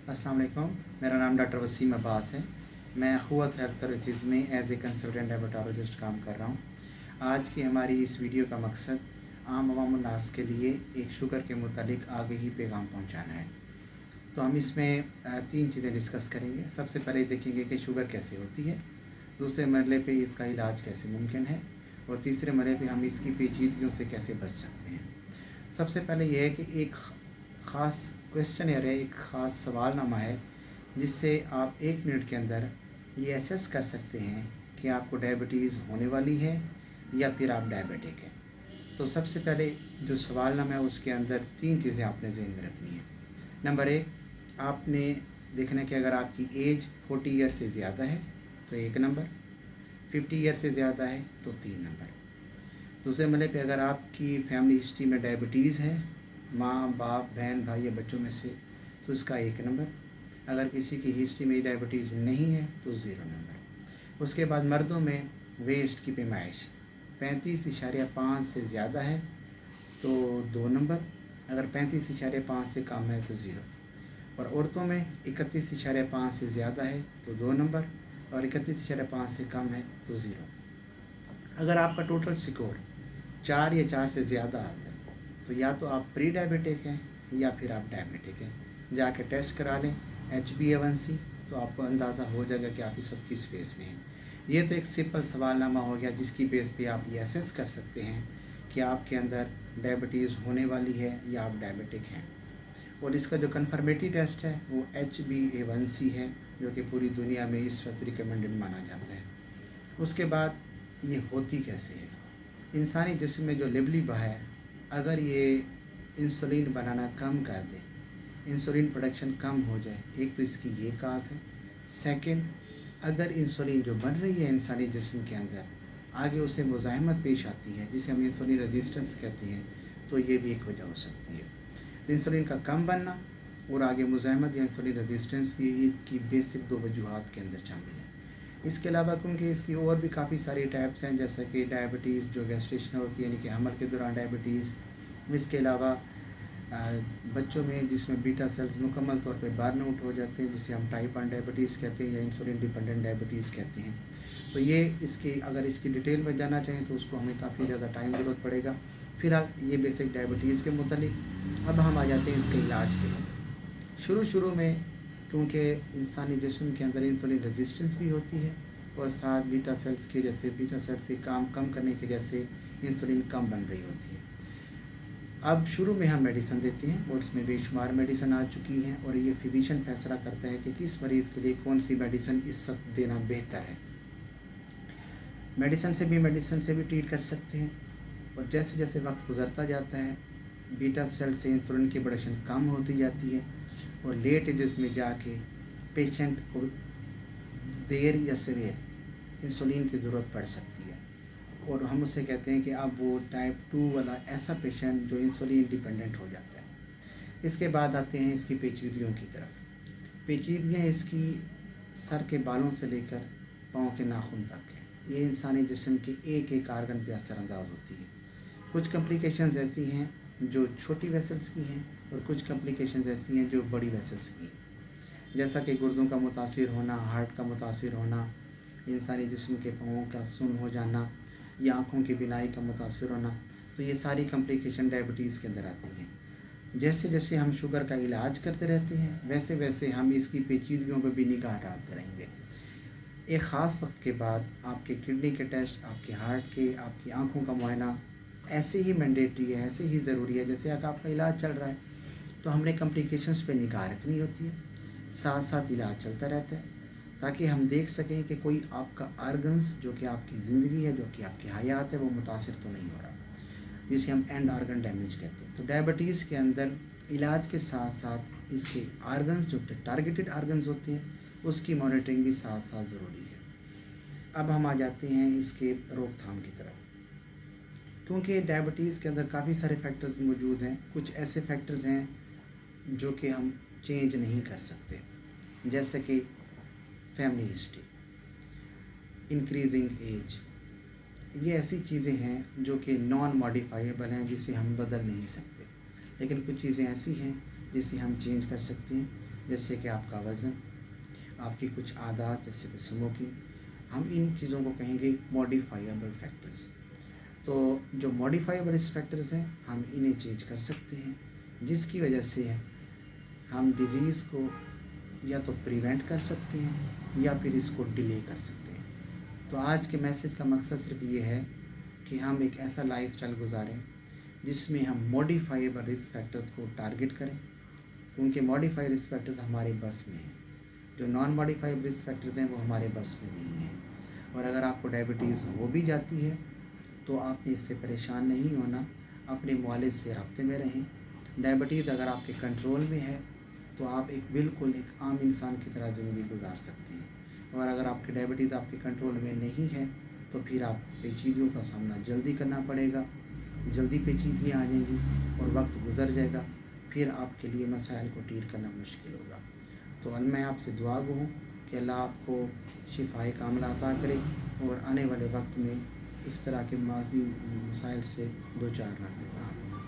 अस्सलाम वालेकुम। मेरा नाम डॉक्टर वसीम अब्बास है। मैं अख़ुवत हेल्थ सर्विसेज में एज ए कंसल्टेंट डायबिटोलॉजिस्ट काम कर रहा हूँ। आज की हमारी इस वीडियो का मकसद आम अवाम उन्नास के लिए एक शुगर के मुतालिक आगे ही पैगाम पहुँचाना है। तो हम इसमें तीन चीज़ें डिस्कस करेंगे। सबसे पहले देखेंगे कि शुगर कैसे होती है, दूसरे मरले पे इसका इलाज कैसे मुमकिन है, और तीसरे मरले पे हम इसकी पेचीदगियों से कैसे बच सकते हैं। सबसे पहले यह है कि एक ख़ास क्वेश्चनर है, एक ख़ास सवालनामा है जिससे आप 1 मिनट के अंदर ये असेस कर सकते हैं कि आपको डायबिटीज़ होने वाली है या फिर आप डायबिटिक हैं। तो सबसे पहले जो सवालनामा है उसके अंदर 3 चीज़ें आपने ज़हन में रखनी है। नंबर 1, आपने देखना है कि अगर आपकी एज 40 ईयर से ज़्यादा है तो 1 नंबर, 50 ईयर से ज़्यादा है तो 3 नंबर। दूसरे मरले पे अगर आपकी फैमिली हिस्ट्री में डायबिटीज़ है, माँ बाप बहन भाई या बच्चों में से, तो इसका 1 नंबर। अगर किसी की हिस्ट्री में डायबिटीज़ नहीं है तो 0 नंबर। उसके बाद मर्दों में वेस्ट की पैमाइश 35.5 से ज़्यादा है तो 2 नंबर, अगर 35.5 से कम है तो 0। और औरतों में 31.5 से ज़्यादा है तो 2 नंबर, और 31.5 से कम है तो 0। अगर आपका टोटल स्कोर 4 या 4 से ज़्यादा आता है तो या तो आप प्री डायबिटिक हैं या फिर आप डायबिटिक हैं। जाके टेस्ट करा लें HbA1c, तो आपको अंदाज़ा हो जाएगा कि आप इस वक्त किस फेज़ में हैं। ये तो एक सिंपल सवालनामा हो गया जिसकी बेस पे आप ये असेस कर सकते हैं कि आपके अंदर डायबिटीज़ होने वाली है या आप डायबिटिक हैं। और इसका जो कन्फर्मेटरी टेस्ट है वो HbA1c है, जो कि पूरी दुनिया में इस वक्त रिकमेंडेड माना जाता है। उसके बाद ये होती कैसे है। इंसानी जिस्म में जो लिबलिबा है, अगर ये इंसुलिन बनाना कम कर दे, इंसुलिन प्रोडक्शन कम हो जाए, एक तो इसकी ये काज है। सेकंड, अगर इंसुलिन जो बन रही है इंसानी जिस्म के अंदर आगे उसे मुज़ाहमत पेश आती है, जिसे हम इंसुलिन रेजिस्टेंस कहते हैं, तो ये भी एक वजह हो सकती है। इंसुलिन का कम बनना और आगे मुज़ाहमत या इंसुलिन रेजिस्टेंस, ये इसकी बेसिक 2 वजूहात के अंदर शामिल है। इसके अलावा क्योंकि इसकी और भी काफ़ी सारी टाइप्स हैं, जैसे कि डायबिटीज़ जो गेस्टेशनल होती है, यानी कि हमल के दौरान डायबिटीज़। इसके अलावा बच्चों में जिसमें बीटा सेल्स मुकम्मल तौर पे बर्न आउट हो जाते हैं, जिसे हम टाइप 1 डायबिटीज़ कहते हैं या इंसुलिन डिपेंडेंट डायबिटीज़ कहते हैं। तो ये इसकी अगर इसकी डिटेल में जाना चाहें तो उसको हमें काफ़ी ज़्यादा टाइम ज़रूरत पड़ेगा। फिलहाल ये बेसिक डायबिटीज़ के मुतालिक। अब हम आ जाते हैं इसके इलाज के लिए। शुरू में क्योंकि इंसानी जिस्म के अंदर इंसुलिन रेजिस्टेंस भी होती है और साथ बीटा सेल्स की वजह से, बीटा सेल्स से काम कम करने की वजह से इंसुलिन कम बन रही होती है। अब शुरू में हम मेडिसिन देते हैं और इसमें बेशुमार मेडिसिन आ चुकी हैं, और ये फिजिशियन फैसला करता है कि किस मरीज़ के लिए कौन सी मेडिसिन इस वक्त देना बेहतर है। मेडिसिन से भी ट्रीट कर सकते हैं, और जैसे जैसे वक्त गुजरता जाता है बीटा सेल से इंसुलिन की प्रोडक्शन कम होती जाती है, और लेट एजेस में जाके पेशेंट को देर या सवेर इंसुलिन की ज़रूरत पड़ सकती है, और हम उसे कहते हैं कि अब वो टाइप 2 वाला ऐसा पेशेंट जो इंसुलिन डिपेंडेंट हो जाता है। इसके बाद आते हैं इसकी पेचीदगियों की तरफ। पेचीदगियाँ इसकी सर के बालों से लेकर पाँव के नाखून तक है। ये इंसानी जिस्म के एक एक आर्गन पे असरअंदाज होती है। कुछ कम्प्लिकेशंस ऐसी हैं जो छोटी वेसल्स की हैं, और कुछ कम्प्लिकेशंस ऐसी हैं जो बड़ी वेसल्स की हैं, जैसा कि गुर्दों का मुतासिर होना, हार्ट का मुतासिर होना, इंसानी जिस्म के पाँवों का सुन्न हो जाना, या आँखों की बिनाई का मुतासिर होना। तो ये सारी कम्प्लिकेशन डायबिटीज़ के अंदर आती हैं। जैसे जैसे हम शुगर का इलाज करते रहते हैं वैसे वैसे हम इसकी पेचीदगियों पर भी निगाह डालते रहेंगे। एक ख़ास वक्त के बाद आपके किडनी के टेस्ट, आपके हार्ट के, आपकी आँखों का मुआयना ऐसे ही मैंडेटरी है, ऐसे ही ज़रूरी है जैसे अगर आपका इलाज चल रहा है। तो हमने कम्प्लिकेशंस पे निगाह रखनी होती है, साथ साथ इलाज चलता रहता है, ताकि हम देख सकें कि कोई आपका आर्गन्स जो कि आपकी ज़िंदगी है, जो कि आपकी हयात है, वो मुतासिर तो नहीं हो रहा, जिसे हम एंड आर्गन डैमेज कहते हैं। तो डायबिटीज़ के अंदर इलाज के साथ साथ इसके आर्गन्स जो टारगेटेड आर्गन्स होते हैं उसकी मॉनिटरिंग भी साथ साथ ज़रूरी है। अब हम आ जाते हैं इसके रोकथाम की तरफ। क्योंकि डायबिटीज़ के अंदर काफ़ी सारे फैक्टर्स मौजूद हैं, कुछ ऐसे फैक्टर्स हैं जो कि हम चेंज नहीं कर सकते, जैसे कि फैमिली हिस्ट्री, इंक्रीजिंग एज, ये ऐसी चीज़ें हैं जो कि नॉन मॉडिफाइबल हैं, जिसे हम बदल नहीं सकते। लेकिन कुछ चीज़ें ऐसी हैं जिसे हम चेंज कर सकते हैं, जैसे कि आपका वज़न, आपकी कुछ आदत जैसे कि स्मोकिंग, हम इन चीज़ों को कहेंगे मॉडिफाइएबल फैक्टर्स। तो जो मॉडिफाइएबल रिस्क फैक्टर्स हैं, हम इन्हें चेंज कर सकते हैं, जिसकी वजह से हम डिज़ीज़ को या तो प्रिवेंट कर सकते हैं या फिर इसको डिले कर सकते हैं। तो आज के मैसेज का मकसद सिर्फ ये है कि हम एक ऐसा लाइफस्टाइल गुजारें जिसमें हम मॉडिफाइएबल रिस्क फैक्टर्स को टारगेट करें, क्योंकि मॉडिफाइड रिस्क फैक्टर्स हमारे बस में हैं। जो नॉन मॉडिफाइड रिस्क फैक्टर्स हैं वो हमारे बस में नहीं हैं। और अगर आपको डायबिटीज़ हो भी जाती है तो आपने इससे परेशान नहीं होना, अपने मुआलिज से रब्ते में रहें। डायबिटीज़ अगर आपके कंट्रोल में है तो आप बिल्कुल एक आम इंसान की तरह ज़िंदगी गुजार सकते हैं। और अगर आपकी डायबिटीज़ आपके कंट्रोल में नहीं है तो फिर आपको पेचीदगियों का सामना जल्दी करना पड़ेगा, जल्दी पेचीदगियाँ आ जाएंगी और वक्त गुजर जाएगा, फिर आपके लिए मसाइल को डील करना मुश्किल होगा। तो मैं आपसे दुआ गो हूँ कि अल्लाह आपको शिफाए कामिला अता करे और आने वाले वक्त में इस तरह के माजी मसाइल से दो चार ना करें।